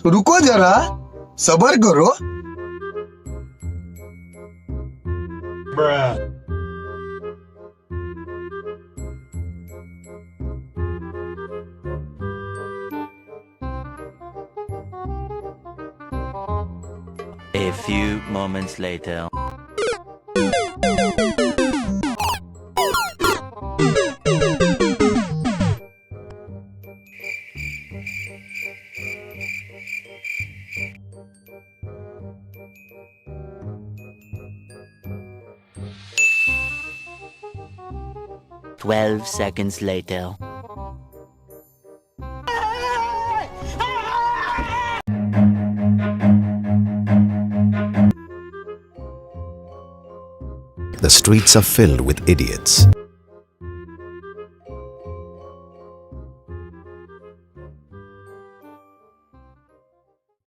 रुको जरा, सबर करो। A few moments later. Twelve seconds later. The streets are filled with idiots.